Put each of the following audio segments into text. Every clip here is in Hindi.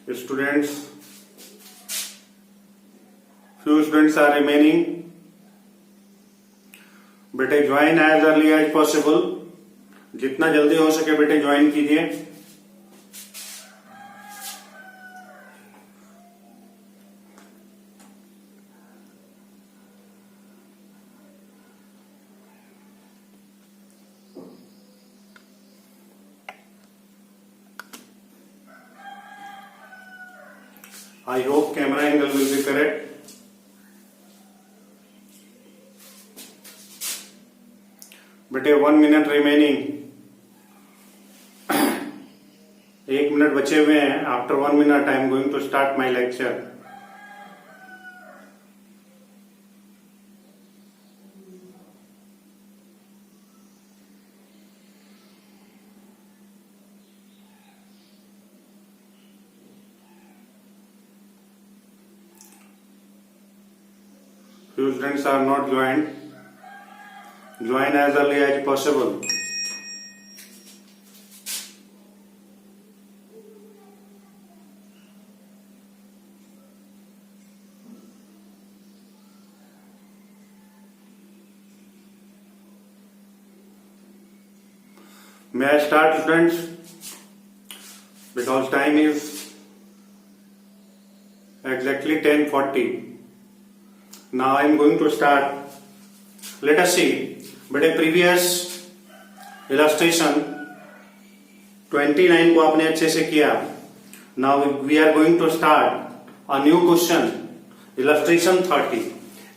Students, few students are remaining. बेटे join as early as possible, जितना जल्दी हो सके बेटे ज्वाइन कीजिए. I hope camera angle will be correct. बेटे 1 minute remaining. 1 minute बचे हुए हैं. After 1 minute I am going to start my lecture. Few students are not joined. Join as early as possible. May I start, students? Because time is exactly 10:40. Now I am going to start. Let us see. बेटे प्रीवियस इलस्ट्रेशन 29 को आपने अच्छे से किया. Now we are going to start a new question, illustration 30,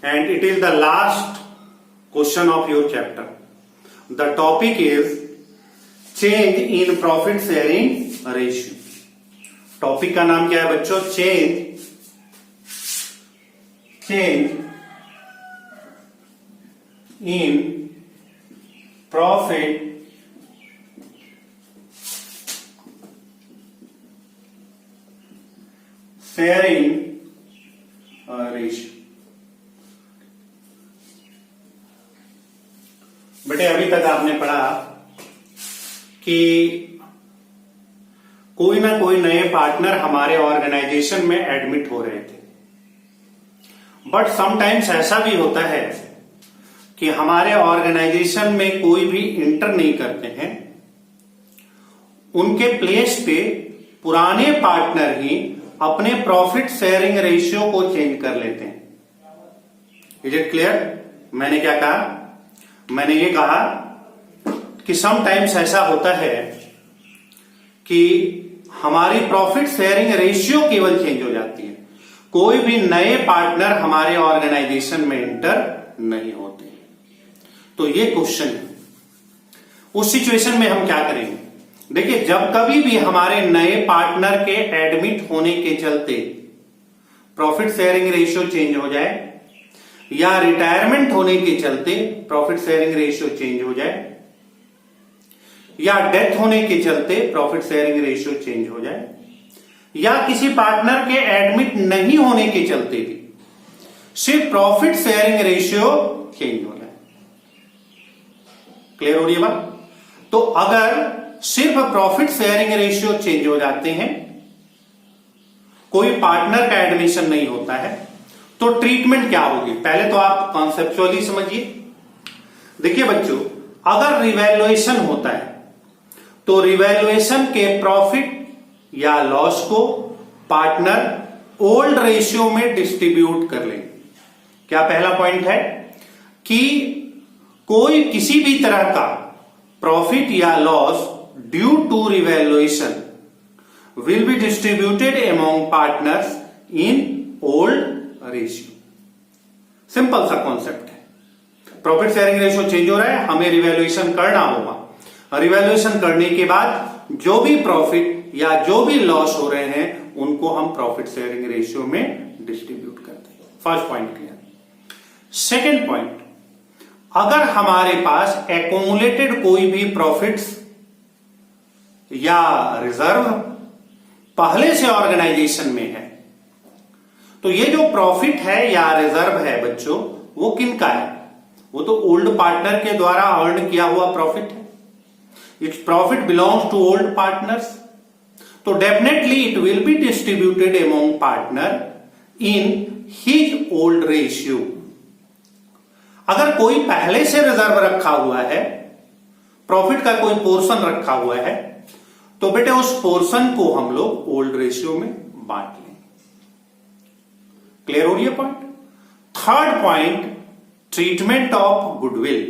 and it is the last question of your chapter. The topic is change in profit sharing ratio. Topic का नाम क्या है बच्चों? Change in profit sharing ratio. बेटे अभी तक आपने पढ़ा कि कोई ना कोई नए पार्टनर हमारे ऑर्गेनाइजेशन में एडमिट हो रहे थे. बट समटाइम्स ऐसा भी होता है कि हमारे ऑर्गेनाइजेशन में कोई भी इंटर नहीं करते हैं, उनके प्लेस पे पुराने पार्टनर ही अपने प्रॉफिट शेयरिंग रेशियो को चेंज कर लेते हैं. Is it clear? मैंने क्या कहा? मैंने ये कहा कि समटाइम्स ऐसा होता है कि हमारी प्रॉफिट शेयरिंग रेशियो केवल चेंज हो जाती है, कोई भी नए पार्टनर हमारे ऑर्गेनाइजेशन में इंटर नहीं होते. तो ये क्वेश्चन है. उस सिचुएशन में हम क्या करेंगे? देखिए, जब कभी भी हमारे नए पार्टनर के एडमिट होने के चलते प्रॉफिट शेयरिंग रेशियो चेंज हो जाए, या रिटायरमेंट होने के चलते प्रॉफिट शेयरिंग रेशियो चेंज हो जाए, या डेथ होने के चलते प्रॉफिट शेयरिंग रेशियो चेंज हो जाए, या किसी पार्टनर के एडमिट नहीं होने के चलते भी सिर्फ प्रॉफिट शेयरिंग रेशियो चेंज हो जाए. क्लियर हो रही है बात? तो अगर सिर्फ प्रॉफिट शेयरिंग रेशियो चेंज हो जाते हैं, कोई पार्टनर का एडमिशन नहीं होता है, तो ट्रीटमेंट क्या होगी? पहले तो आप कॉन्सेप्चुअली समझिए. देखिए बच्चों, अगर रिवैल्यूएशन होता है तो रिवैल्यूएशन के प्रॉफिट या लॉस को पार्टनर ओल्ड रेशियो में डिस्ट्रीब्यूट कर लेंगे. क्या पहला पॉइंट है कि कोई किसी भी तरह का प्रॉफिट या loss due to revaluation will be distributed among partners in old ratio. Simple सा कॉन्सेप्ट है. प्रॉफिट शेयरिंग रेशियो चेंज हो रहा है, हमें रिवैल्यूएशन करना होगा. रिवैल्यूएशन करने के बाद जो भी प्रॉफिट या जो भी लॉस हो रहे हैं उनको हम प्रॉफिट शेयरिंग रेशियो में डिस्ट्रीब्यूट करते हैं. First point clear. Second point, अगर हमारे पास एक्यूमुलेटेड कोई भी प्रॉफिट्स या रिजर्व पहले से ऑर्गेनाइजेशन में है, तो ये जो प्रॉफिट है या रिजर्व है बच्चों, वो किनका है? वो तो ओल्ड पार्टनर के द्वारा अर्न किया हुआ प्रॉफिट है. It's profit belongs to old partners. तो definitely it will be distributed among partner in his old ratio. अगर कोई पहले से रिजर्व रखा हुआ है, प्रॉफिट का कोई पोर्शन रखा हुआ है, तो बेटे उस पोर्शन को हम लोग ओल्ड रेशियो में बांट लेंगे। क्लियर हो रही है point? Third point, treatment of goodwill.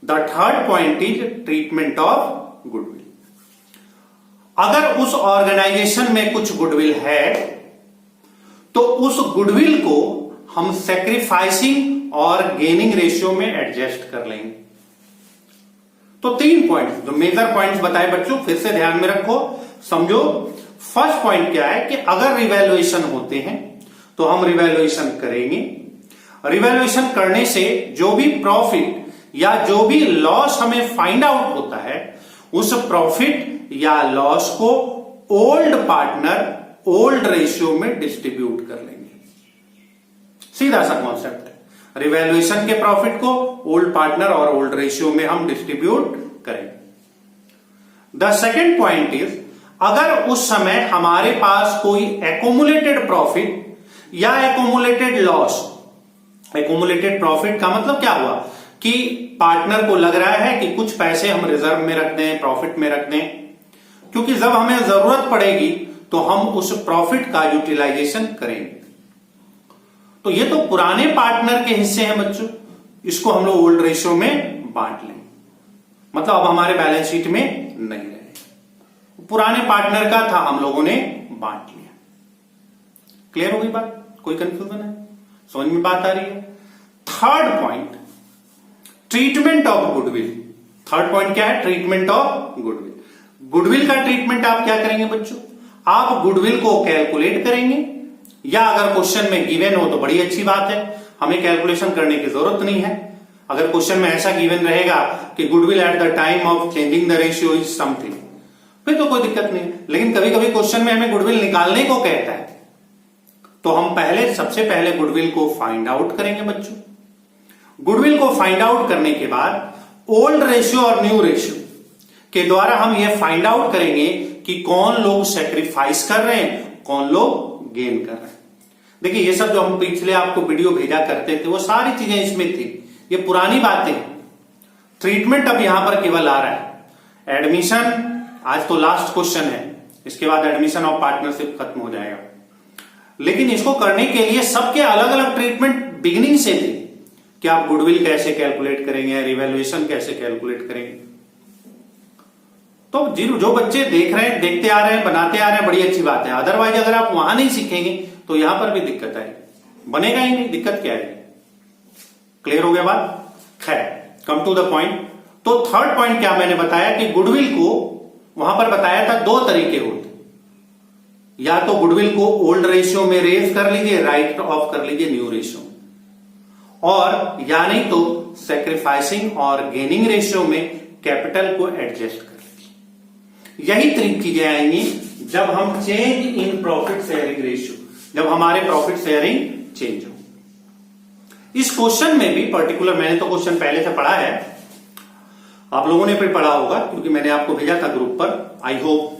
The third point is treatment of goodwill. अगर उस ऑर्गेनाइजेशन में कुछ गुडविल है तो उस गुडविल को हम सैक्रिफाइसिंग और गेनिंग रेशियो में एडजस्ट कर लेंगे। तो 3 पॉइंट जो मेजर पॉइंट्स बताए बच्चों, फिर से ध्यान में रखो, समझो। फर्स्ट पॉइंट क्या है कि अगर रिवैल्यूएशन होते हैं तो हम रिवैल्यूएशन करेंगे। रिवैल्यूएशन करने से जो भी प्रॉफिट या जो भी लॉस हमें फाइंड आउट होता है, उस प्रॉफिट या लॉस को ओल्ड पार्टनर ओल्ड रेशियो में डिस्ट्रीब्यूट कर लेंगे। सीधा सा कॉन्सेप्ट है। रिवैल्यूएशन के प्रॉफिट को ओल्ड पार्टनर और ओल्ड रेशियो में हम डिस्ट्रीब्यूट करेंगे। द सेकेंड पॉइंट इज, अगर उस समय हमारे पास कोई एक्यूमुलेटेड प्रॉफिट या एक्यूमुलेटेड लॉस, एक्यूमुलेटेड प्रॉफिट का मतलब क्या हुआ कि पार्टनर को लग रहा है कि कुछ पैसे हम रिजर्व में रख दें, प्रॉफिट में रख दें, क्योंकि जब हमें जरूरत पड़ेगी तो हम उस प्रॉफिट का यूटिलाइजेशन करेंगे। तो ये तो पुराने पार्टनर के हिस्से हैं बच्चों, इसको हम लोग ओल्ड रेशियो में बांट लेंगे। मतलब अब हमारे बैलेंस शीट में नहीं रहे, पुराने पार्टनर का था, हम लोगों ने बांट लिया। क्लियर हो गई बात? कोई कंफ्यूजन है? समझ में बात आ रही है? Third point, treatment of goodwill. Third point क्या है? Treatment of goodwill. गुडविल का ट्रीटमेंट आप क्या करेंगे बच्चों? आप गुडविल को कैलकुलेट करेंगे, या अगर क्वेश्चन में गिवन हो तो बड़ी अच्छी बात है, हमें कैलकुलेशन करने की जरूरत नहीं है। अगर क्वेश्चन में ऐसा गिवन रहेगा कि goodwill at the time of changing the ratio is something, फिर तो कोई दिक्कत नहीं है। लेकिन कभी कभी क्वेश्चन में हमें गुडविल निकालने को कहता है, तो हम सबसे पहले गुडविल को फाइंड आउट करेंगे बच्चों। गुडविल को फाइंड आउट करने के बाद ओल्ड रेशियो और न्यू रेशियो के द्वारा हम यह फाइंड आउट करेंगे कि कौन लोग सेक्रीफाइस कर रहे हैं, कौन लोग गेन कर रहे हैं। देखिए ये सब जो हम पिछले आपको वीडियो भेजा करते थे वो सारी चीजें इसमें थी, ये पुरानी बातें। ट्रीटमेंट अब यहां पर केवल आ रहा है। एडमिशन आज तो लास्ट क्वेश्चन है, इसके बाद एडमिशन ऑफ पार्टनरशिप खत्म हो जाएगा। लेकिन इसको करने के लिए सबके अलग अलग ट्रीटमेंट बिगिनिंग से थे कि आप गुडविल कैसे कैलकुलेट करेंगे, रिवैल्यूएशन कैसे कैलकुलेट करेंगे। तो जो बच्चे देख रहे हैं, देखते आ रहे हैं, बनाते आ रहे हैं, बड़ी अच्छी बात है। अदरवाइज अगर आप वहां नहीं सीखेंगे तो यहां पर भी दिक्कत आएगी, बनेगा ही नहीं, दिक्कत क्या है? क्लियर हो गया बात? खैर, कम टू द पॉइंट। तो थर्ड पॉइंट क्या मैंने बताया कि गुडविल को वहां पर बताया था 2 तरीके होते, या तो गुडविल को ओल्ड रेशियो में रेज कर लीजिए, राइट ऑफ कर लीजिए न्यू रेशियो, और या नहीं तो सैक्रिफाइसिंग और गेनिंग रेशियो में कैपिटल को एडजस्ट कर लीजिए। यही 3 चीजें आएंगी जब हम change in profit sharing ratio, जब हमारे प्रॉफिट शेयरिंग चेंज हो। इस क्वेश्चन में भी पर्टिकुलर, मैंने तो क्वेश्चन पहले से पढ़ा है, आप लोगों ने भी पढ़ा होगा क्योंकि मैंने आपको भेजा था ग्रुप पर, आई होप।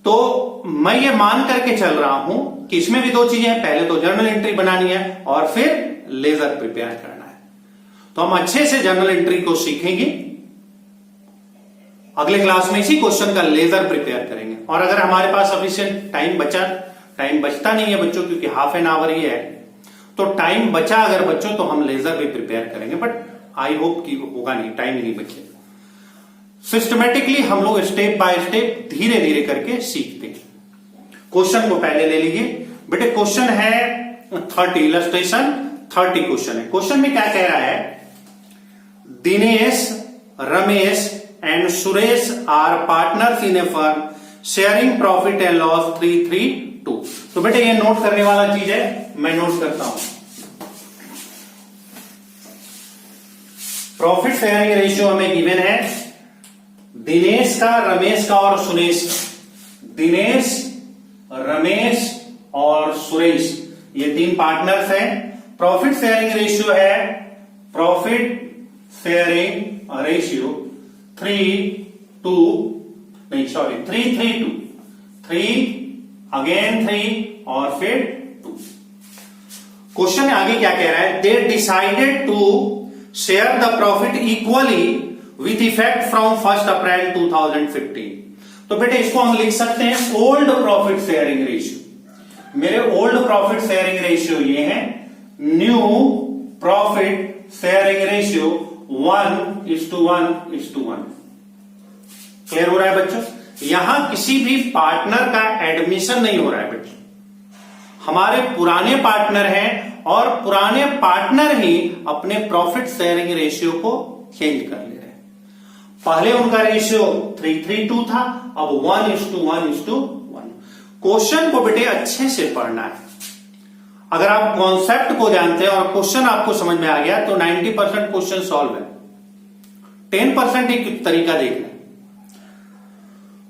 तो मैं ये मान करके चल रहा हूं कि इसमें भी 2 चीजें हैं, पहले तो जर्नल एंट्री बनानी है और फिर लेजर प्रिपेयर करना है। तो हम अच्छे से जर्नल एंट्री को सीखेंगे, अगले क्लास में इसी क्वेश्चन का लेजर प्रिपेयर करेंगे। और अगर हमारे पास सफिशिएंट टाइम बचता नहीं है बच्चों, क्योंकि हाफ एन आवर ही है, तो टाइम बचा अगर बच्चों तो हम लेजर भी प्रिपेयर करेंगे, बट आई होप कि होगा नहीं, टाइम ही नहीं बचेगा। सिस्टमेटिकली हम लोग स्टेप बाय स्टेप धीरे धीरे करके सीखते हैं। क्वेश्चन को पहले ले लीजिए बेटे। क्वेश्चन है 30, इलस्ट्रेशन 30 क्वेश्चन है। क्वेश्चन में क्या कह रहा है? Dinesh, Ramesh and Suresh are partners in a firm sharing profit and loss 3-3-2। तो बेटे ये नोट करने वाला चीज है, मैं नोट करता हूं। प्रॉफिट शेयरिंग रेशियो हमें गिवन है दिनेश का, रमेश का और सुरेश का। दिनेश, रमेश और सुरेश ये 3 पार्टनर्स हैं। प्रॉफिट शेयरिंग रेशियो है, प्रॉफिट शेयरिंग रेशियो 3-3-2। 3, अगेन 3 और फिर 2। क्वेश्चन आगे क्या कह रहा है, they decided to share the profit equally with effect from 1 April 2015। तो बेटे इसको हम लिख सकते हैं ओल्ड प्रॉफिट शेयरिंग रेशियो। मेरे ओल्ड प्रॉफिट शेयरिंग रेशियो ये है, new profit sharing ratio 1:1:1। Clear हो रहा है बच्चों? यहां किसी भी पार्टनर का एडमिशन नहीं हो रहा है बच्चों, हमारे पुराने पार्टनर हैं और पुराने पार्टनर ही अपने प्रॉफिट शेयरिंग रेशियो को चेंज कर ले रहे हैं। पहले उनका रेशियो 3:2 था, अब 1:1:1। क्वेश्चन को बेटे अच्छे से पढ़ना है। अगर आप कॉन्सेप्ट को जानते हैं और क्वेश्चन आपको समझ में आ गया तो 90% क्वेश्चन सॉल्व है, 10% एक तरीका देखना।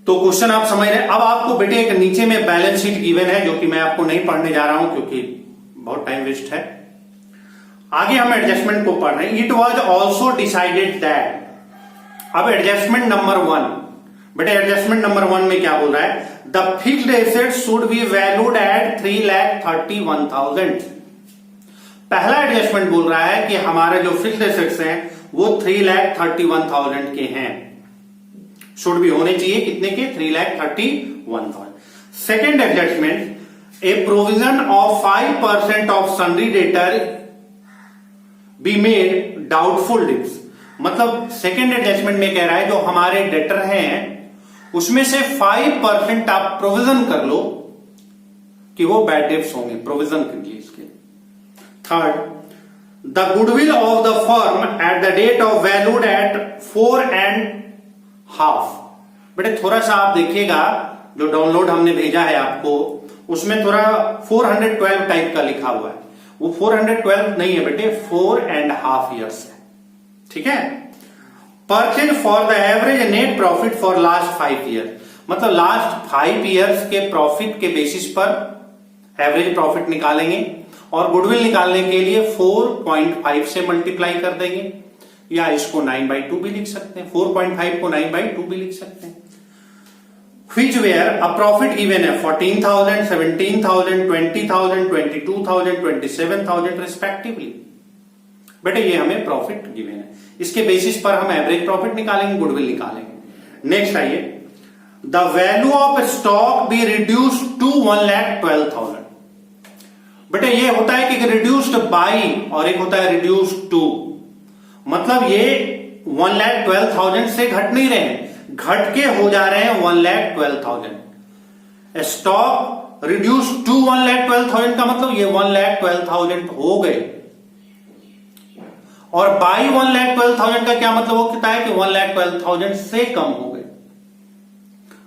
तो क्वेश्चन आप समझ रहे हैं। अब आपको बेटे एक नीचे में बैलेंस शीट गिवन है जो कि मैं आपको नहीं पढ़ने जा रहा हूं क्योंकि बहुत टाइम वेस्ट है। आगे हम एडजस्टमेंट को पढ़ रहे हैं। It was also decided that, अब एडजस्टमेंट नंबर 1, बेटे एडजस्टमेंट नंबर 1 में क्या बोल रहा है, the fixed asset should be valued eight 3,31,000। पहला एडजस्टमेंट बोल रहा है कि हमारे जो फिक्स्ड एसेट्स हैं वो 3,31,000 के हैं, शुड भी होने चाहिए कितने के, 3,31,000। Second adjustment, A provision of 5% of sundry debtor B made doubtful dips. मतलब सेकेंड एडजस्टमेंट में कह रहा है जो हमारे डेटर हैं उसमें से 5% आप प्रोविजन कर लो कि वो बैड डेट्स होंगे, प्रोविजन कर लिए इसके। Third, the goodwill of the firm at the date of valued at 4.5। बेटे थोड़ा सा आप देखिएगा, जो डाउनलोड हमने भेजा है आपको उसमें थोड़ा 412 टाइप का लिखा हुआ है, वो 412 नहीं है बेटे, 4.5 ईयर्स है, ठीक है। Purchase for the average net profit for last 5 year, मतलब लास्ट 5 ईयर्स के प्रॉफिट के बेसिस पर एवरेज प्रॉफिट निकालेंगे और गुडविल निकालने के लिए 4.5 से मल्टीप्लाई कर देंगे, या इसको 9/2 भी लिख सकते हैं, 4.5 को 9/2 भी लिख सकते हैं। Which where a profit given है 14,000, 17,000, 20,000, 22,000, 27,000 रिस्पेक्टिवली। बेटे ये हमें प्रॉफिट गिवन है, इसके बेसिस पर हम एवरेज प्रॉफिट निकालेंगे, गुडविल निकालेंगे। नेक्स्ट आइए, the value of stock be reduced to 1,12,000। बेटे ये होता है कि रिड्यूस्ड बाई और एक होता है रिड्यूस्ड टू, मतलब ये 1,12,000 से घट नहीं रहे हैं, घट के हो जा रहे हैं 1,12,000। स्टॉक रिड्यूस टू 1,12,000 का मतलब ये 1,12,000 हो गए, और बाई 1,12,000 का क्या मतलब वो कहता है कि 1,12,000 से कम हो गए।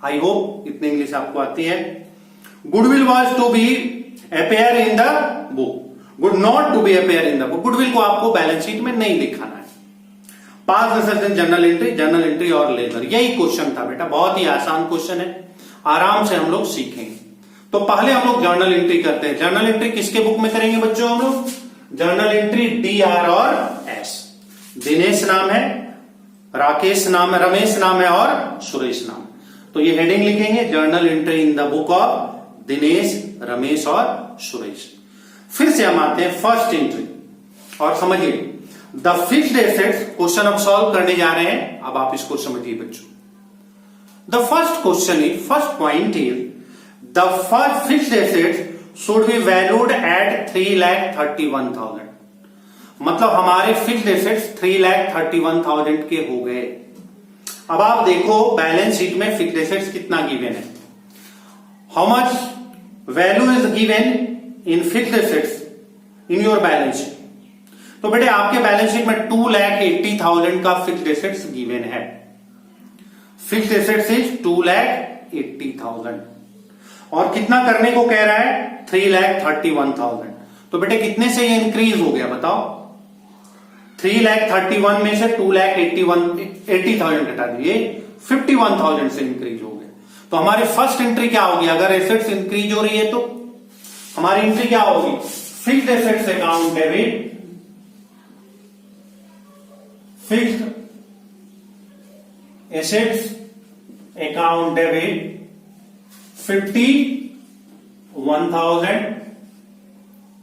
आई होप इतनी इंग्लिश आपको आती है। Goodwill was to be appear in the book, good not to be appear in the book, goodwill को आपको बैलेंस शीट में नहीं दिखाना है। पास डिसीजन जर्नल एंट्री और लेजर, यही क्वेश्चन था बेटा, बहुत ही आसान क्वेश्चन है, आराम से हम लोग सीखेंगे। तो पहले हम लोग जर्नल एंट्री करते हैं। जर्नल एंट्री किसके बुक में करेंगे बच्चों हम लोग? जर्नल एंट्री DR और S। दिनेश नाम है, राकेश नाम है, रमेश नाम है और सुरेश नाम। तो ये हेडिंग लिखेंगे, journal entry in the book of Dinesh, Ramesh और सुरेश। फिर से हम आते हैं फर्स्ट एंट्री, और समझिए द फिक्स्ड एसेट्स, क्वेश्चन अब सॉल्व करने जा रहे हैं, अब आप इसको समझिए बच्चों। The first question is, first point is the first fixed assets should be valued eight 3,31,000। मतलब हमारे फिक्स्ड एसेट्स 3,31,000 के हो गए। अब आप देखो बैलेंस शीट में फिक्स्ड एसेट्स कितना गिवन है, how much value is given in fixed assets in your balance sheet. तो बेटे आपके बैलेंस शीट में 2,80,000 का फिक्स्ड एसेट्स गिवन है। फिक्स्ड एसेट्स इज 2,80,000 और कितना करने को कह रहा है, 3,31,000। तो बेटे कितने से ये इंक्रीज हो गया बताओ? 3,31,000 में से 2,80,000 घटा दिए, 51,000 से इंक्रीज हो गया। तो हमारी फर्स्ट एंट्री क्या होगी? अगर एसेट्स इंक्रीज हो रही है तो हमारी एंट्री क्या होगी? Fixed assets account debit, fixed assets account debit 51,000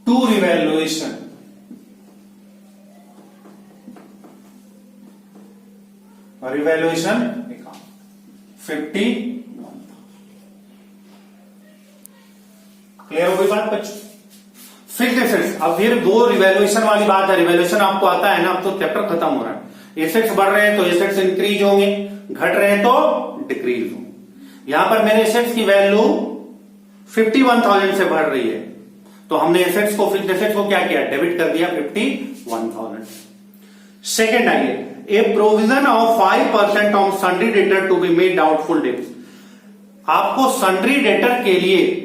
to revaluation, revaluation 51,000। Clear हो गई बात बच्चों? फिक्स्ड एसेट्स, अब फिर दो रिवैल्यूएशन वाली बात है। रिवैल्यूएशन आपको आता है ना, अब तो चैप्टर खत्म हो रहा है। एसेट्स बढ़ रहे हैं तो एसेट्स इंक्रीज होंगे, घट रहे हैं तो डिक्रीज होंगे। यहां पर मेरे एसेट्स की वैल्यू 51,000 से बढ़ रही है, तो हमने एसेट्स को, फिक्स्ड एसेट्स को क्या किया, डेबिट कर दिया 51,000। सेकेंड आइए, a provision of 5% on sundry debtor to be made doubtful debts. आपको सन्ड्री डेटर के लिए,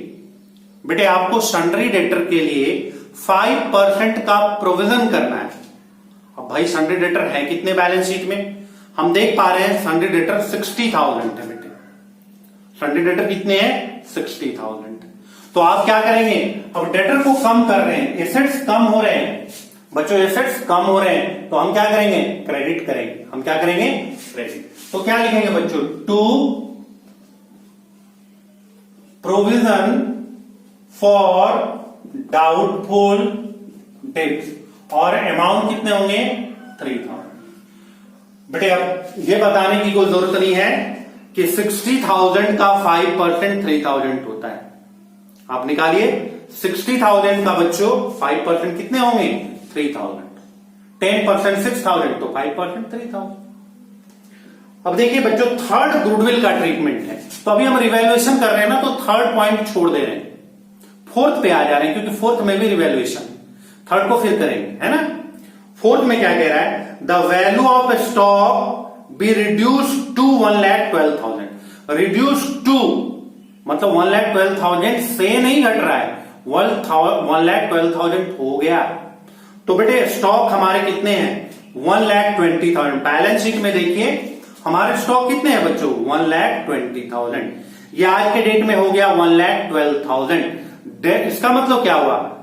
बेटे आपको सन्ड्री डेटर के लिए 5% का प्रोविजन करना है। अब भाई सन्ड्री डेटर है कितने बैलेंस शीट में, हम देख पा रहे हैं सन्ड्री डेटर 60,000 है। बेटे सन्ड्री डेटर कितने हैं, 60,000। तो आप क्या करेंगे, अब डेटर को कम कर रहे हैं, एसेट्स कम हो रहे हैं बच्चों, एसेट्स कम हो रहे हैं, तो हम क्या करेंगे, क्रेडिट करेंगे। हम क्या करेंगे, क्रेडिट। तो क्या लिखेंगे बच्चों, to provision for doubtful debts, और अमाउंट कितने होंगे, 3,000। बेटे अब ये बताने की कोई जरूरत नहीं है कि 60,000 का 5% 3,000 होता है। आप निकालिए 60,000 का बच्चों 5% कितने होंगे, 3,000। 10% 6,000 तो 5% 3,000। अब देखिए बच्चों, थर्ड गुडविल का ट्रीटमेंट है। तो अभी हम रिवैल्यूएशन कर रहे हैं ना, तो थर्ड पॉइंट छोड़ दे रहे हैं, फोर्थ पे आ जा रहे हैं, क्योंकि फोर्थ में भी रिवैल्यूएशन, थर्ड को फिर करेंगे, है ना। फोर्थ में क्या कह रहा है, the value of stock be reduce to 1,12,000। Reduce to मतलब 1,12,000 से नहीं घट रहा है, 1,12,000 हो गया। तो बेटे स्टॉक हमारे कितने हैं, 1,20,000। बैलेंस शीट में देखिए हमारे स्टॉक कितने हैं बच्चों, 1,20,000। ये आज के डेट में हो गया 1,12,000। इसका मतलब क्या हुआ,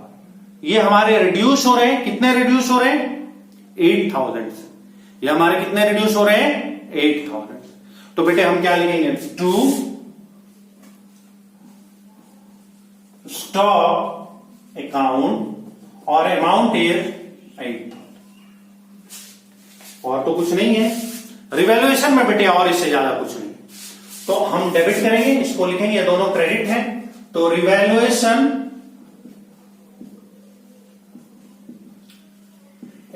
ये हमारे रिड्यूस हो रहे हैं, कितने रिड्यूस हो रहे हैं, 8,000। ये हमारे कितने रिड्यूस हो रहे हैं, 8,000। तो बेटे हम क्या लिखेंगे, टू स्टॉक अकाउंट और अमाउंट इज 8,000। और तो कुछ नहीं है रिवैल्यूएशन में बेटे, और इससे ज्यादा कुछ नहीं। तो हम डेबिट करेंगे, इसको लिखेंगे, ये दोनों क्रेडिट हैं, तो रिवैल्यूएशन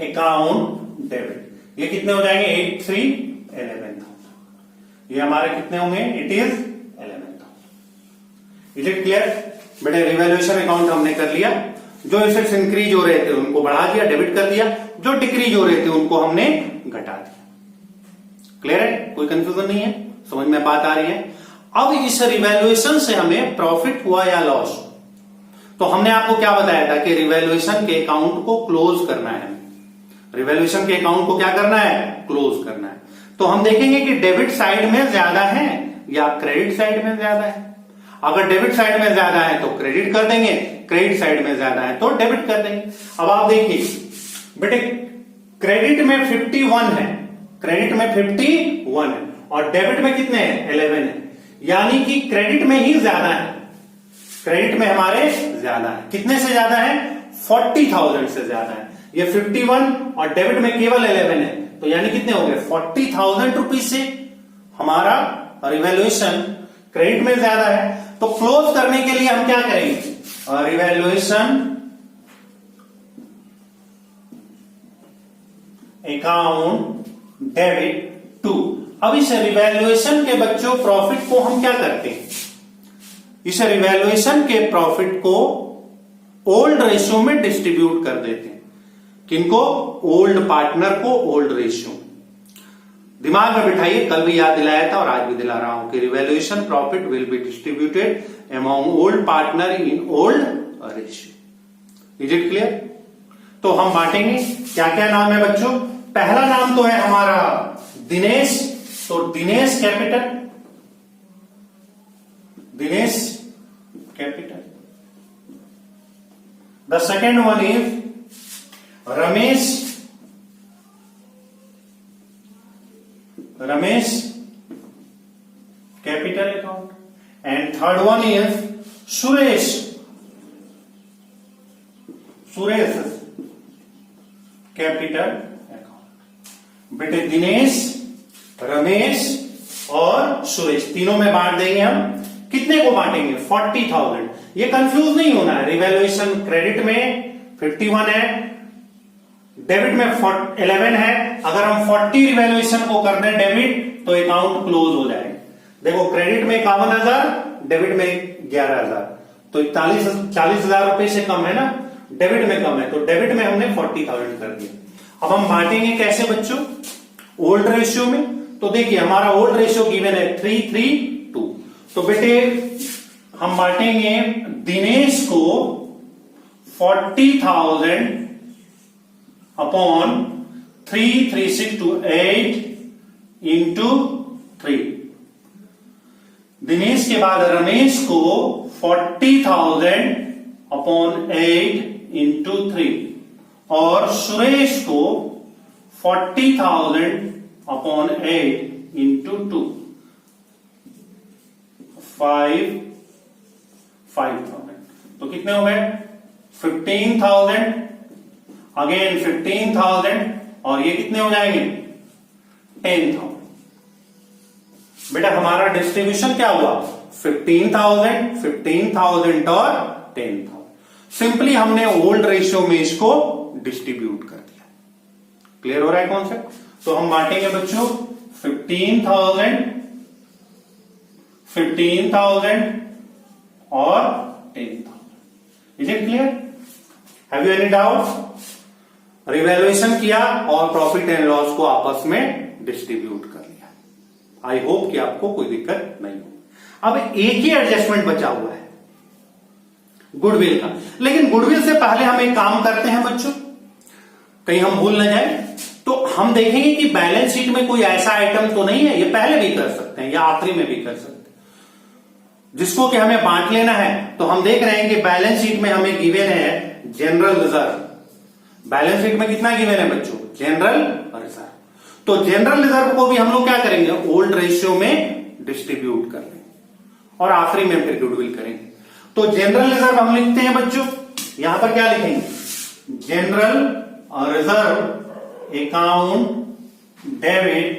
अकाउंट डेबिट, ये कितने हो जाएंगे, 8,311,000। ये हमारे कितने होंगे, it is 11,000। Is it clear बेटे? रिवैल्यूएशन अकाउंट हमने कर लिया, जो एसेट्स इंक्रीज हो रहे थे उनको बढ़ा दिया, डेबिट कर दिया, जो डिक्रीज हो रहे थे उनको हमने घटा दिया। क्लियर है, कोई कंफ्यूजन नहीं है, समझ में बात आ रही है। अब इस रिवैल्यूएशन से हमें प्रॉफिट हुआ या लॉस, तो हमने आपको क्या बताया था कि रिवैल्यूएशन के अकाउंट को क्लोज करना है। रिवैल्यूएशन के अकाउंट को क्या करना है, क्लोज करना है। तो हम देखेंगे कि डेबिट साइड में ज्यादा है या क्रेडिट साइड में ज्यादा है। अगर डेबिट साइड में ज्यादा है तो क्रेडिट कर देंगे, क्रेडिट साइड में ज्यादा है तो डेबिट कर देंगे। अब आप देखिए बेटे, क्रेडिट में 51 है, क्रेडिट में 51 है और डेबिट में कितने हैं, 11 है। यानी कि क्रेडिट में ही ज्यादा है, क्रेडिट में हमारे ज्यादा है। कितने से ज्यादा है, 40,000 से ज्यादा है। ये 51 और डेबिट में केवल 11 है, तो यानी कितने हो गए, 40,000 रुपीज से हमारा रिवैल्यूएशन क्रेडिट में ज्यादा है। तो क्लोज करने के लिए हम क्या करेंगे, रिवैल्यूएशन अकाउंट डेबिट टू। अब इस रिवैल्यूएशन के बच्चों प्रॉफिट को हम क्या करते हैं, इस रिवैल्यूएशन के प्रॉफिट को ओल्ड रेशियो में डिस्ट्रीब्यूट कर देते हैं। किनको, ओल्ड पार्टनर को ओल्ड रेशियो। दिमाग में बिठाइए, कल भी याद दिलाया था और आज भी दिला रहा हूं कि revaluation profit will be distributed among old partner in old ratio. Is it clear? तो हम बांटेंगे, क्या क्या नाम है बच्चों। पहला नाम तो है हमारा दिनेश, तो Dinesh capital, Dinesh capital. The second one is Ramesh, Ramesh capital account. And third one is Suresh capital account. बेटे दिनेश, रमेश और सुरेश तीनों में बांट देंगे हम। कितने को बांटेंगे? 40,000। ये कंफ्यूज नहीं होना है। रिवैल्यूएशन क्रेडिट में 51 है, डेबिट में 11 है। अगर हम 40 रिवैल्यूएशन को कर दें डेबिट तो अकाउंट क्लोज हो जाएगा। देखो क्रेडिट में 51,000, डेबिट में 11,000, तो 40,000 रुपए से कम है ना, डेबिट में कम है, तो डेबिट में हमने 40,000 कर दिया। अब हम बांटेंगे कैसे बच्चों? ओल्ड रेशियो में। तो देखिए हमारा ओल्ड रेशियो गिवन है 3:3:2। तो बेटे हम बांटेंगे दिनेश को 40,000 अपॉन 3, 3, 6 to 8 इंटू 3। दिनेश के बाद रमेश को 40,000 अपॉन 8 इंटू 3 और सुरेश को 40,000 अपॉन 8 इंटू 2। 5,000। तो कितने हो गए? 15,000, अगेन 15,000 और ये कितने हो जाएंगे? 10,000। बेटा हमारा डिस्ट्रीब्यूशन क्या हुआ? 15,000, 15,000 और 10,000। सिंपली हमने ओल्ड रेशियो में इसको डिस्ट्रीब्यूट कर दिया। क्लियर हो रहा है कॉन्सेप्ट? तो हम बांटेंगे बच्चों 15,000 और 10,000। Is it clear? Have you any doubt? Revaluation किया और प्रॉफिट एंड लॉस को आपस में डिस्ट्रीब्यूट कर लिया। आई होप कि आपको कोई दिक्कत नहीं हो। अब एक ही एडजस्टमेंट बचा हुआ है गुडविल का, लेकिन गुडविल से पहले हम एक काम करते हैं बच्चों, कहीं हम भूल न जाए। तो हम देखेंगे कि बैलेंस शीट में कोई ऐसा आइटम तो नहीं है, ये पहले भी कर सकते हैं या आखिरी में भी कर सकते हैं, जिसको कि हमें बांट लेना है। तो हम देख रहे हैं कि बैलेंस शीट में हमें गिवन है जनरल रिजर्व। बैलेंस शीट में कितना गिवन है बच्चों? General reserve. तो जनरल रिजर्व को भी हम लोग क्या करेंगे? ओल्ड रेशियो में डिस्ट्रीब्यूट कर लेंगे और आखिरी में फिर गुडविल करेंगे। तो जनरल रिजर्व हम लिखते हैं बच्चों, यहां पर क्या लिखेंगे? General reserve account debit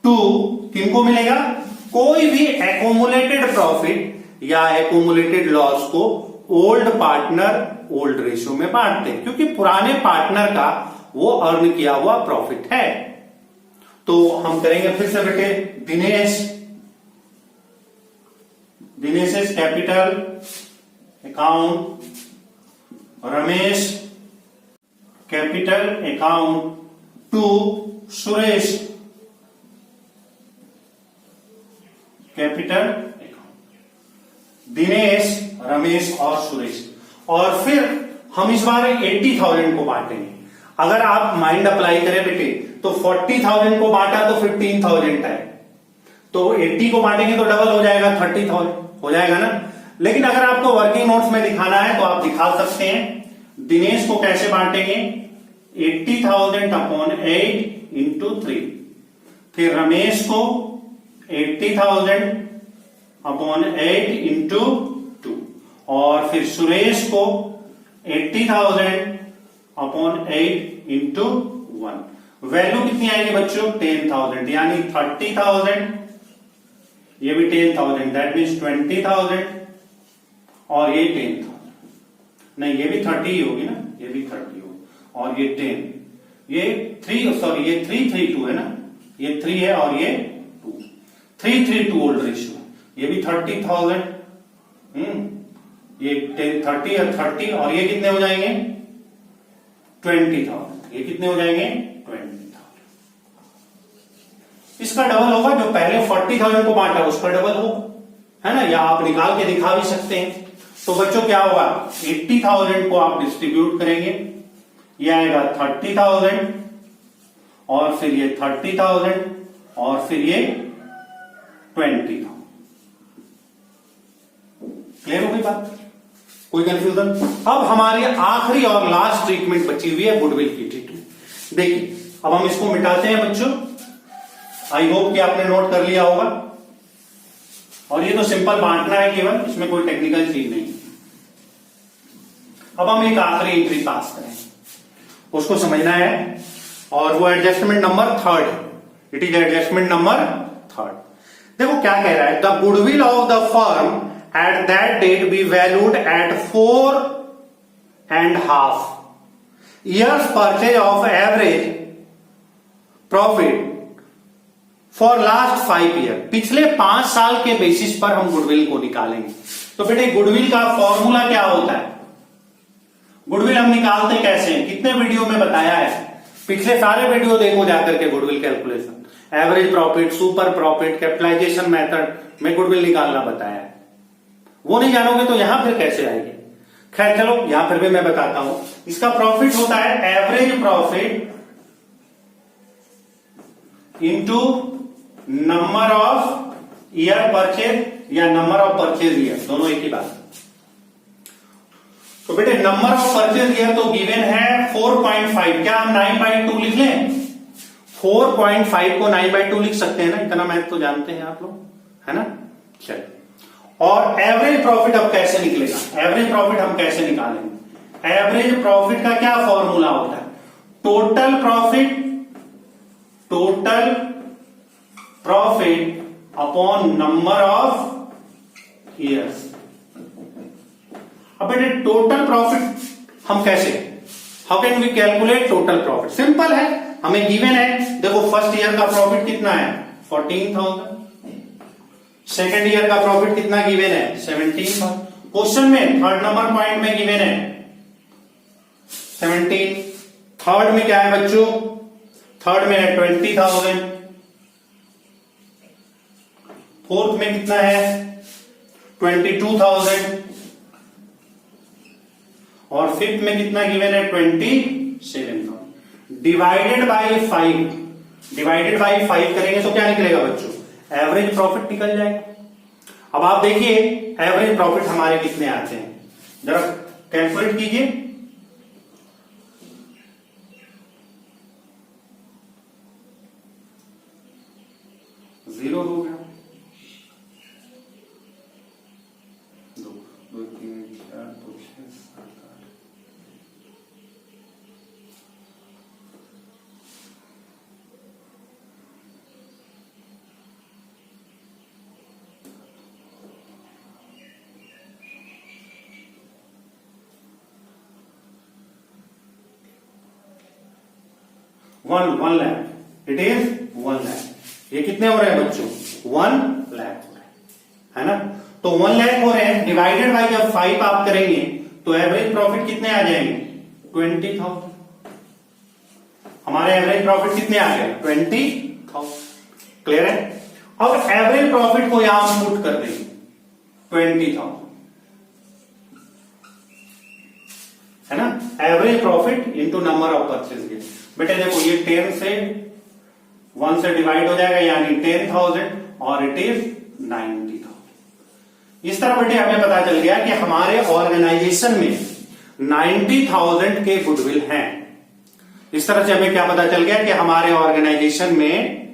to किनको मिलेगा? कोई भी एक्यूमुलेटेड प्रॉफिट या एक्यूमुलेटेड लॉस को ओल्ड पार्टनर ओल्ड रेशियो में बांटते हैं, क्योंकि पुराने पार्टनर का वो अर्न किया हुआ प्रॉफिट है। तो हम करेंगे फिर से बेटे, Dinesh is capital account, Ramesh capital account to Suresh capital account. Dinesh, Ramesh और सुरेश। और फिर हम इस बार 80,000 को बांटेंगे। अगर आप माइंड अप्लाई करें बेटे तो 40,000 को बांटा तो 15,000 है, तो 80 को बांटेंगे तो डबल हो जाएगा, 30,000 हो जाएगा ना। लेकिन अगर आपको वर्किंग नोट्स में दिखाना है तो आप दिखा सकते हैं। दिनेश को कैसे बांटेंगे? 80,000 अपॉन 8 इंटू 3। फिर रमेश को 80,000 अपॉन 8 इंटू 2 और फिर सुरेश को 80,000 अपॉन 8 इंटू 1। वैल्यू कितनी आएगी बच्चों? 10,000, यानी 30,000, ये भी 10,000, दैट मीन्स 20,000 और ये 10,000। नहीं, ये भी 30 ही होगी ना, ये भी 30 होगी और ये 10, ये 332 है ना, ये 3 है और ये 2, 332 ओल्ड रेशियो। ये भी 30,000, ये 30 और 30 और ये कितने हो जाएंगे? 20,000। ये कितने हो जाएंगे? 20,000। इसका डबल होगा, जो पहले 40,000 को बांटा उसका डबल होगा, है ना, या आप निकाल के दिखा भी सकते हैं। तो बच्चों क्या होगा? 80,000 को आप डिस्ट्रीब्यूट करेंगे, ये आएगा 30,000 और फिर ये 30,000 और फिर ये 20,000। क्लियर हो गई बात? कोई कंफ्यूजन? अब हमारी आखिरी और लास्ट ट्रीटमेंट बची हुई है गुडविल की ट्रीटमेंट। देखिए अब हम इसको मिटाते हैं बच्चों। आई होप कि आपने नोट कर लिया होगा। और ये तो सिंपल बांटना है केवल, इसमें कोई टेक्निकल चीज नहीं। अब हम एक आखिरी एंट्री पास करें, उसको समझना है, और वो adjustment number 3rd। It is adjustment number 3rd। देखो क्या कह रहा है, the goodwill of the firm at that date be valued at 4.5 years purchase of average profit for last 5 year. पिछले 5 साल के बेसिस पर हम गुडविल को निकालेंगे। तो बेटे गुडविल का फॉर्मूला क्या होता है, गुडविल हम निकालते कैसे हैं, कितने वीडियो में बताया है, पिछले सारे वीडियो देखो जाकर के। Goodwill calculation, average profit, super profit, capitalization method में गुडविल निकालना बताया है। वो नहीं जानोगे तो यहां फिर कैसे आएगी। खैर चलो, यहां फिर भी मैं बताता हूं। इसका प्रॉफिट होता है average profit into number of year purchase या नंबर ऑफ परचेज ईयर, दोनों एक ही बात। तो बेटे नंबर ऑफ परचेज ईयर तो गिवन है 4.5, क्या हम 9/2 लिख लें? 4.5 को 9/2 लिख सकते हैं ना, इतना मैथ तो जानते हैं आप लोग, है ना। चलिए, और एवरेज प्रॉफिट अब कैसे निकलेगा, एवरेज प्रॉफिट हम कैसे निकालेंगे? एवरेज प्रॉफिट का क्या फॉर्मूला होता है? Total profit upon number of years. अब बेटे टोटल प्रॉफिट हम कैसे, how can we calculate total profit? Simple है, हमें गिवन है, देखो फर्स्ट ईयर का प्रॉफिट कितना है 14,000, सेकेंड ईयर का प्रॉफिट कितना गिवन है 17,000। क्वेश्चन में 3rd नंबर पॉइंट में गिवन है 17, थर्ड में क्या है बच्चों, थर्ड में है 20,000, फोर्थ में कितना है 22,000, और फिफ्थ में कितना गिवन है 27,000। डिवाइडेड बाय 5, डिवाइडेड बाय 5 करेंगे तो क्या निकलेगा बच्चों, एवरेज प्रॉफिट निकल जाएगा। अब आप देखिए एवरेज प्रॉफिट हमारे कितने आते हैं, जरा कैलकुलेट कीजिए। 0 हो गया, 2 2 3 4 5 6 7 8, one lakh, it is 1 lakh. ये कितने हो रहे हैं बच्चों, 1 लाख हो रहे हैं, है ना। तो 1 लाख हो रहे हैं, डिवाइडेड बाय जब 5 आप करेंगे तो एवरेज प्रॉफिट कितने आ जाएंगे 20,000। हमारे एवरेज प्रॉफिट कितने आ गए 20,000। क्लियर है। अब एवरेज प्रॉफिट को यहां पुट कर देंगे 20,000, है ना। Average profit into number of purchase. बेटे देखो ये 10 से 1 से डिवाइड हो जाएगा, यानी 10,000 और इट इज 90,000। इस तरह बेटे हमें पता चल गया कि हमारे ऑर्गेनाइजेशन में 90,000 के गुडविल हैं। इस तरह से हमें क्या पता चल गया कि हमारे ऑर्गेनाइजेशन में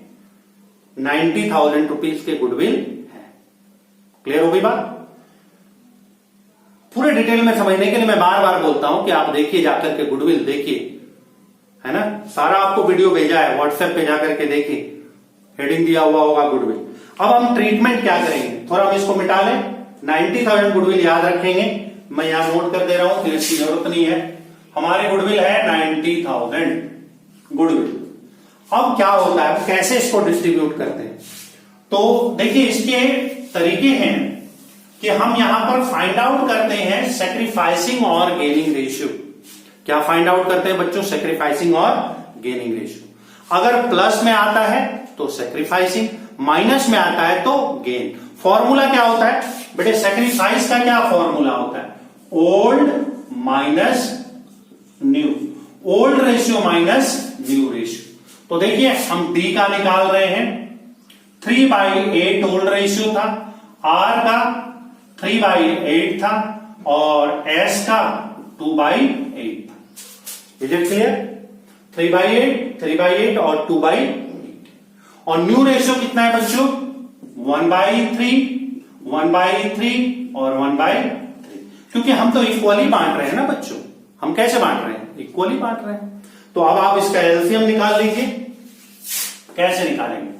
90,000 रुपीज के गुडविल है। क्लियर हो गई बात। पूरे डिटेल में समझने के लिए मैं बार बार बोलता हूं कि आप देखिए, जाकर के गुडविल देखिए, है ना। सारा आपको वीडियो भेजा है, व्हाट्सएप पे जाकर के देखिए, हेडिंग दिया हुआ होगा गुडविल। अब हम ट्रीटमेंट क्या करेंगे, थोड़ा हम इसको मिटा लें। 90,000 गुडविल याद रखेंगे, मैं यहां नोट कर दे रहा हूं, फिर इसकी जरूरत नहीं है। हमारे गुडविल है 90,000 गुडविल। अब क्या होता है, कैसे इसको डिस्ट्रीब्यूट करते हैं, तो देखिए इसके तरीके हैं कि हम यहां पर फाइंड आउट करते हैं सैक्रिफाइसिंग और गेनिंग रेशियो। क्या फाइंड आउट करते हैं बच्चों, सैक्रिफाइसिंग और गेनिंग रेशियो। अगर प्लस में आता है तो सैक्रिफाइसिंग, माइनस में आता है तो गेन। फॉर्मूला क्या होता है बेटे, सैक्रिफाइस का क्या फॉर्मूला होता है, old minus new, old ratio minus new ratio. तो देखिए हम डी का निकाल रहे हैं, 3/8 ओल्ड रेशियो था, आर का 3/8 था, और एस का 2/8 था। इज इट क्लियर, 3/8 और 2/8। और न्यू रेशियो कितना है बच्चों 1/3, 1/3 और 1/3, क्योंकि हम तो इक्वली बांट रहे हैं ना बच्चों। हम कैसे बांट रहे हैं? इक्वली बांट रहे हैं। तो अब आप इसका एलसीएम निकाल लीजिए। कैसे निकालेंगे?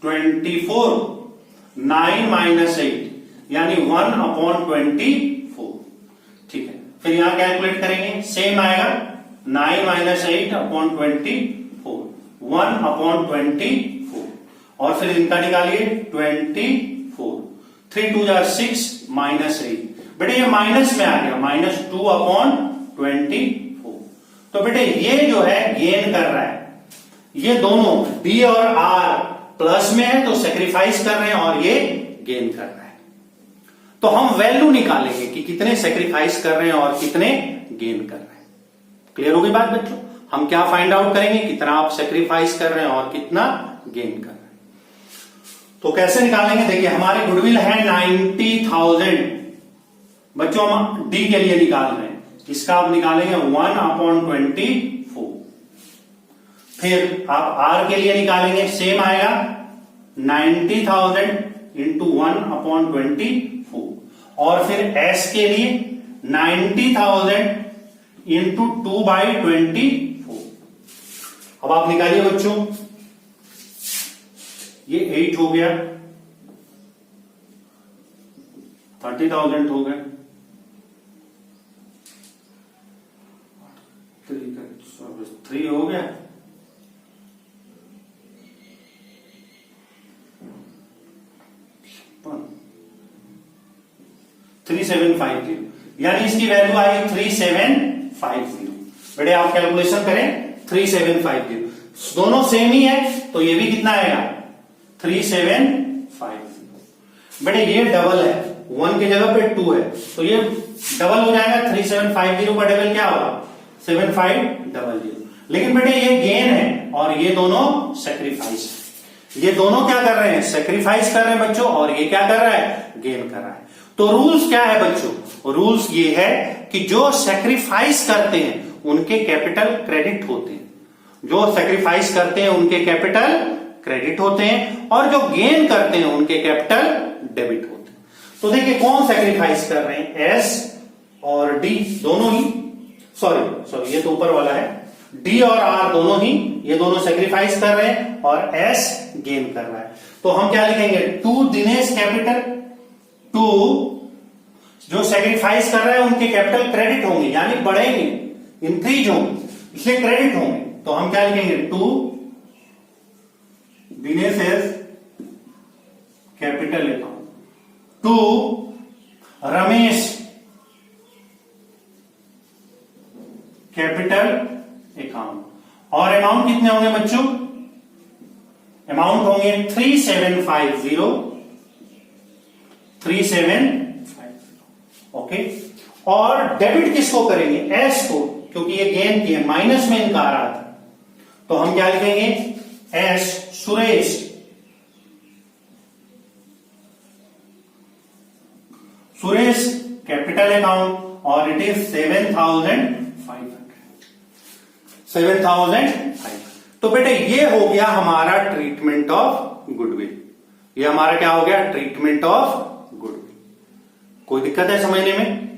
24 9 - 8 यानी 1/24। ठीक है, फिर यहां कैलकुलेट करेंगे, सेम आएगा 9 - 8/24, 1/24। और फिर इनका निकालिए 24, 3 2 6 -8। बेटे ये माइनस में आ गया, -2/24। तो बेटे ये जो है गेन कर रहा है। ये दोनों डी और आर प्लस में है तो सेक्रीफाइस कर रहे हैं, और ये गेन कर रहा है। तो हम वैल्यू निकालेंगे कि कितने सेक्रीफाइस कर रहे हैं और कितने गेन कर रहे हैं। क्लियर होगी बात बच्चों? हम क्या फाइंड आउट करेंगे? कितना आप सेक्रीफाइस कर रहे हैं और कितना गेन कर रहे हैं। तो कैसे निकालेंगे? देखिए, हमारी गुडविल है 90,000। बच्चों हम डी के लिए निकाल रहे हैं, इसका आप निकालेंगे 1/24। फिर आप आर के लिए निकालेंगे, सेम आएगा 90,000 इंटू 1/24। और फिर एस के लिए 90,000 इंटू 2/24। अब आप निकालिए बच्चों, ये 8 हो गया, 30,000 हो गए, 3 हो गया, 3750, यानी इसकी वैल्यू आई 3750। बेटे आप कैलकुलेशन करें, 3750, दोनों सेम ही है तो ये भी कितना आएगा? 3750। बेटे ये डबल है, 1 की जगह पे 2 है तो ये डबल हो जाएगा। 3750 का डबल क्या होगा? 7500। लेकिन बेटे ये गेन है और ये दोनों सेक्रीफाइस है। ये दोनों क्या कर रहे हैं? सेक्रीफाइस कर रहे हैं बच्चों, और ये क्या कर रहा है? गेन कर रहा है। तो रूल्स क्या है बच्चों? रूल्स ये है कि जो सेक्रीफाइस करते हैं उनके कैपिटल क्रेडिट होते हैं, जो सेक्रीफाइस करते हैं उनके कैपिटल क्रेडिट होते हैं, और जो गेन करते हैं उनके कैपिटल डेबिट होते हैं। तो देखिए कौन सेक्रीफाइस कर रहे हैं? एस और डी दोनों ही, सॉरी ये तो ऊपर वाला है, डी और आर दोनों ही, ये दोनों सेक्रीफाइस कर रहे हैं और एस गेन कर रहा है। तो हम क्या लिखेंगे? 2 दिनेश कैपिटल, 2 जो सेक्रीफाइस कर रहे हैं उनके कैपिटल क्रेडिट होंगे, यानी बढ़ेंगे, इंक्रीज होंगे, इसलिए क्रेडिट होंगे। तो हम क्या लिखेंगे? 2 Dinesh S capital account, 2 Ramesh capital account. और अमाउंट कितने होंगे बच्चों? अमाउंट होंगे 3750। ओके। और डेबिट किसको करेंगे? एस को, क्योंकि ये गेन किए, माइनस में इनका आ रहा था। तो हम क्या लिखेंगे? एस सुरेश कैपिटल अकाउंट, और इट इज 7,500। तो बेटे ये हो गया हमारा ट्रीटमेंट ऑफ गुडविल। ये हमारा क्या हो गया? Treatment of goodwill. कोई दिक्कत है समझने में?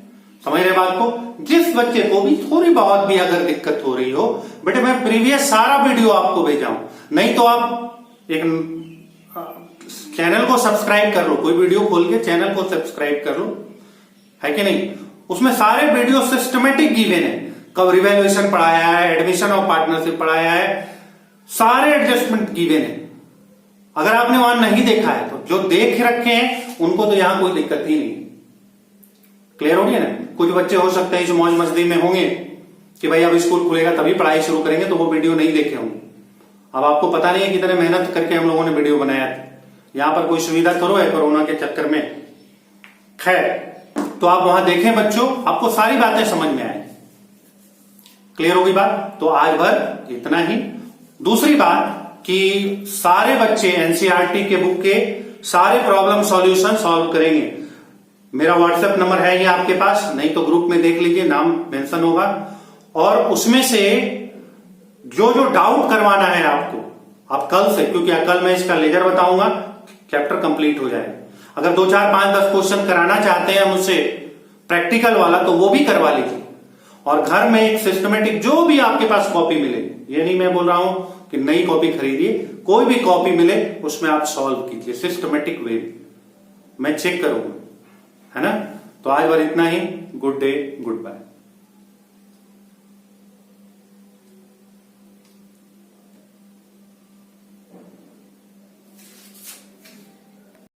समझ रहे बात को? जिस बच्चे को भी थोड़ी बहुत भी अगर दिक्कत हो रही हो, बेटे मैं प्रीवियस सारा वीडियो आपको भेजा हूं, नहीं तो आप एक चैनल को सब्सक्राइब कर लो, कोई वीडियो खोल के चैनल को सब्सक्राइब कर लो, है कि नहीं? उसमें सारे वीडियो सिस्टमेटिक गिवन है, कब रिवैल्यूएशन पढ़ाया है, एडमिशन ऑफ पार्टनरशिप पढ़ाया है, सारे एडजस्टमेंट गिवन है। अगर आपने वहां नहीं देखा है तो जो देख रखे हैं उनको तो यहां कोई दिक्कत ही नहीं। क्लियर हो गया ना? कुछ बच्चे हो सकते हैं इस मौज मस्ती में होंगे कि भाई अब स्कूल खुलेगा तभी पढ़ाई शुरू करेंगे, तो वो वीडियो नहीं देखे होंगे। अब आपको पता नहीं है कितने मेहनत करके हम लोगों ने वीडियो बनाया था। यहां पर कोई सुविधा करो है कोरोना के चक्कर में। खैर, तो आप वहां देखें बच्चों, आपको सारी बातें समझ में आए। क्लियर होगी बात? तो आज भर इतना ही। दूसरी बात कि सारे बच्चे एनसीईआरटी के बुक के सारे प्रॉब्लम सॉल्यूशन सॉल्व करेंगे। मेरा व्हाट्सएप नंबर है ये आपके पास, नहीं तो ग्रुप में देख लीजिए, नाम मेंशन होगा। और उसमें से जो जो डाउट करवाना है आपको, आप कल से, क्योंकि कल मैं इसका लेजर बताऊंगा, चैप्टर कंप्लीट हो जाएगा। अगर 2 4 5 10 क्वेश्चन कराना चाहते हैं मुझसे प्रैक्टिकल वाला तो वो भी करवा लीजिए। और घर में एक सिस्टमेटिक जो भी आपके पास कॉपी मिले, ये नहीं मैं बोल रहा हूं कि नई कॉपी खरीदिए, कोई भी कॉपी मिले उसमें आप सॉल्व कीजिए सिस्टमेटिक वे, मैं चेक करूंगा, है ना। तो आज बार इतना ही। Good day, good bye.